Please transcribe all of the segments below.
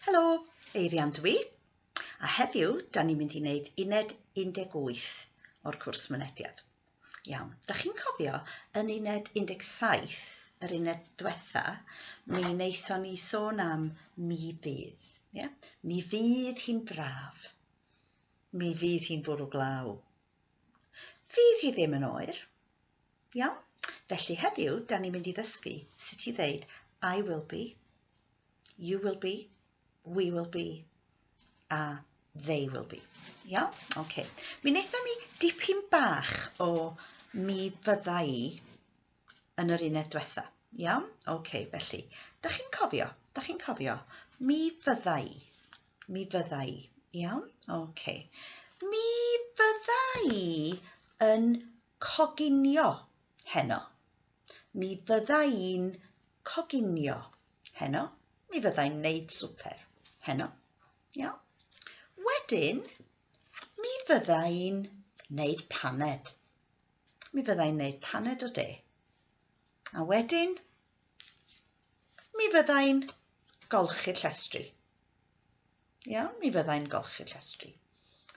Helo, Eirian dwi, a heddiw, da ni'n mynd i wneud uned 18 o'r cwrs mynediad. Iawn, da chi'n cofio yn uned 17, yr uned diwetha, mi wnaethon ni sôn am mi fydd. Yeah? Mi fydd hi'n braf. Mi fydd hi'n bwrw glaw. Fydd hi ddim yn oer. Iawn? Felly heddiw, da ni'n mynd i ddysgu sut i ddeud I will be, you will be, we will be, a they will be. Iawn? Okay. Mi wnaethon ni dipyn bach o mi fydda i yn yr uned diwetha. Iawn? Okay, felly, da chi'n cofio, mi fydda i. Mi fydda i. Iawn? Okay. Mi fydda i yn coginio heno. Mi fydda i'n coginio heno. Mi fydda i'n neud swper heno. Iawn? Wedyn, mi fydda i'n neud paned. Mi fydda i'n neud paned o de. A wedyn, mi fydda i'n golchi'r llestri. Iawn? Mi fydda i'n golchi'r llestri.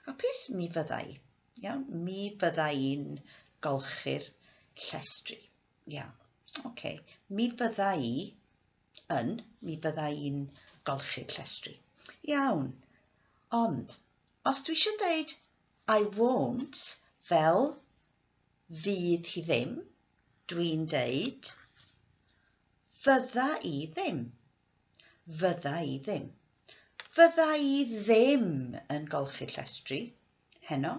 Hapus? Mi fydda i. Iawn? Mi fydda i'n golchi'r llestri. Iawn. Okay. Mi fydda i'n golchi'r llestri. Iawn. Ond, os dwi eisiau dweud I won't fel fydd hi ddim, dwi'n deud fydda i ddim. Fydda i ddim. Fydda i ddim yn golchi'r llestri heno.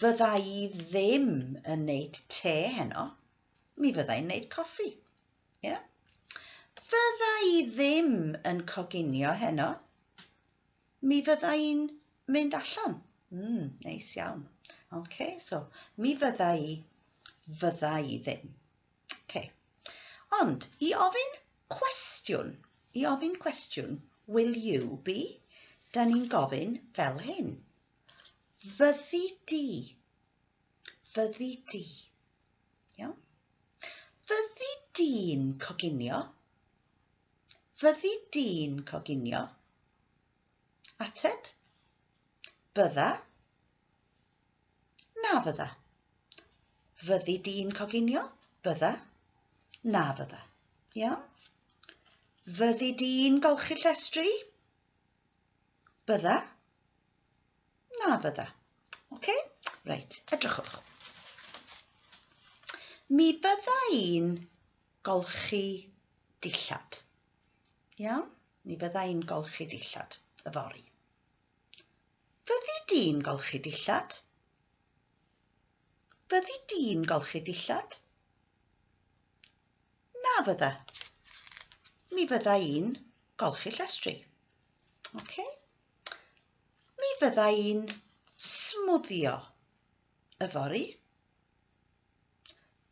Fydda i ddim yn neud te heno. Mi fydda i'n neud coffi. Yeah? Fydda i ddim yn coginio heno. Mi fydda i'n mynd allan. Neis iawn. Okay, so mi fydda i ddim. Okay. Ond i ofyn cwestiwn, will you be, da ni'n gofyn fel hyn. Fyddi di. Fyddi di. Iawn? Fyddi di'n coginio. Fyddi di'n coginio. Ateb. Bydda. Na fydda. Fyddi di'n coginio. Bydda. Na fydda. Iawn? Fyddi di'n golchi'r llestri. Bydda. Na fydda. Okay? Reit, edrychwch. Mi bydda i'n golchi dillad. Iawn? Mi bydda i'n golchi dillad y fori. Fyddi di'n golchi dillad? Fyddi di'n golchi dillad? Na fydda. Mi fydda i'n golchi llestri. Okay? Mi fydda i'n smwddio y fori.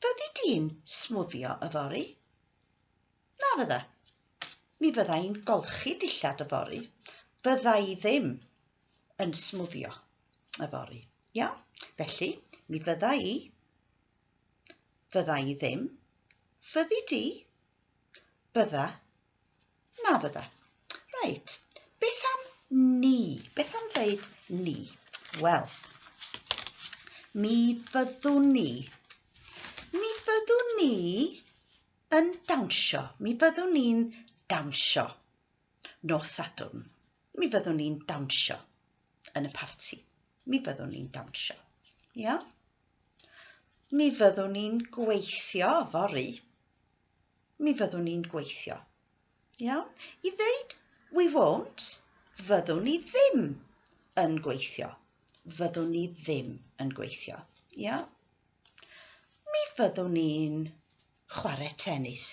Fyddi di'n smwddio y fori? Na fydda. Mi fydda i'n golchi dillad y fori. Fydda i ddim yn smwddio y fori. Iawn? Felly, mi fydda i ddim, fyddi di, bydda, na fydda. Reit, beth am ni? Beth am ddeud ni? Wel, mi fyddwn ni. Mi fyddwn ni yn dawnsio. Mi fyddwn ni'n dawnsio nos Sadwrn. Mi fyddwn ni'n dawnsio yn y parti. Mi fyddwn ni'n dawnsio. Iawn? Mi fyddwn ni'n gweithio fori. Mi fyddwn ni'n gweithio. Iawn? I ddeud we won't, fyddwn ni ddim yn gweithio. Fyddwn ni ddim yn gweithio. Iawn? Mi fyddwn ni'n chwarae tennis.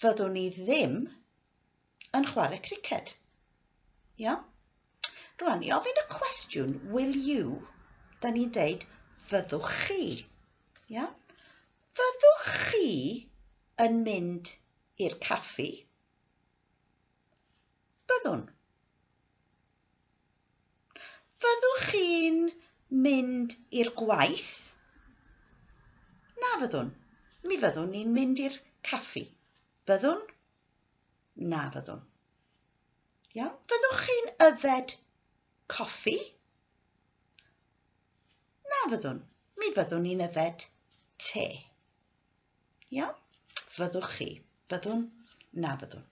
Fyddwn ni ddim yn chwarae criced. Iawn? Rwan, i ofyn y cwestiwn, will you, da ni'n deud, fyddwch chi. Iawn? Fyddwch chi yn mynd i'r caffi? Byddwn. Fyddwch chi'n mynd i'r gwaith? Na fyddwn. Mi fyddwn ni'n mynd i'r caffi. Byddwn? Na fyddwn. Iawn? Fyddwch chi'n yfed coffi? Na fyddwn. Mi fyddwn ni'n yfed te. Iawn? Fyddwch chi. Fyddwn. Na fyddwn.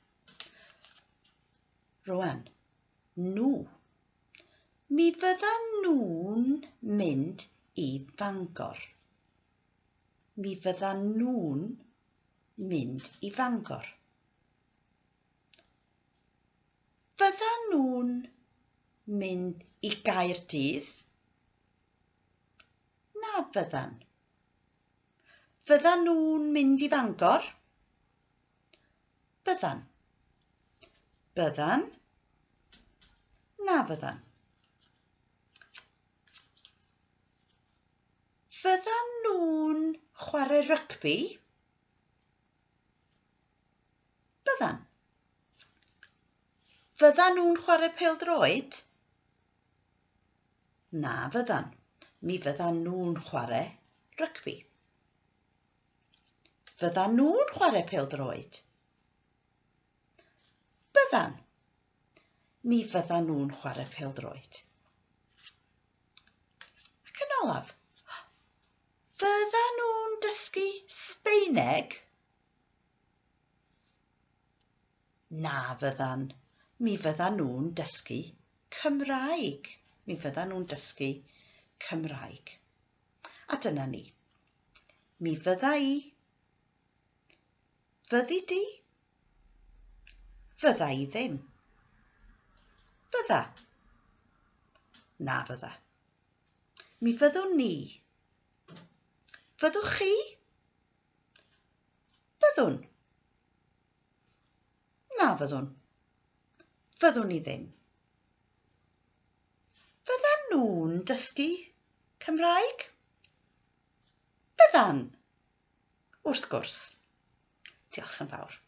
Rwan. Nhw. Mi fyddan nhw'n mynd i Fangor. Mi fyddan nhw'n mynd i Fangor. Fyddan nhw'n mynd i Gaerdydd? Na fyddan. Fyddan nhw'n mynd i Fangor? Byddan. Byddan. Na fyddan. Fyddan nhw'n chwarae rygbi? Byddan. Fyddan nhw'n chwarae pêl-droed? Na fyddan. Mi fyddan nhw'n chwarae rygbi. Fyddan nhw'n chwarae pêl-droed? Byddan. Mi fyddan nhw'n chwarae pêl-droed. Ac yn olaf, fyddan nhw'n dysgu Sbaeneg? Na fyddan. Mi fyddan nhw'n dysgu Cymraeg. Mi fyddan nhw'n dysgu Cymraeg. A dyna ni. Mi fydda i. Fyddi di. Fydda i ddim. Bydda. Na fydda. Mi fyddwn ni. Fyddwch chi? Byddwn. Na fyddwn. Fyddwn ni ddim. Fyddan nhw'n dysgu Cymraeg? Byddan. Wrth gwrs. Diolch yn fawr.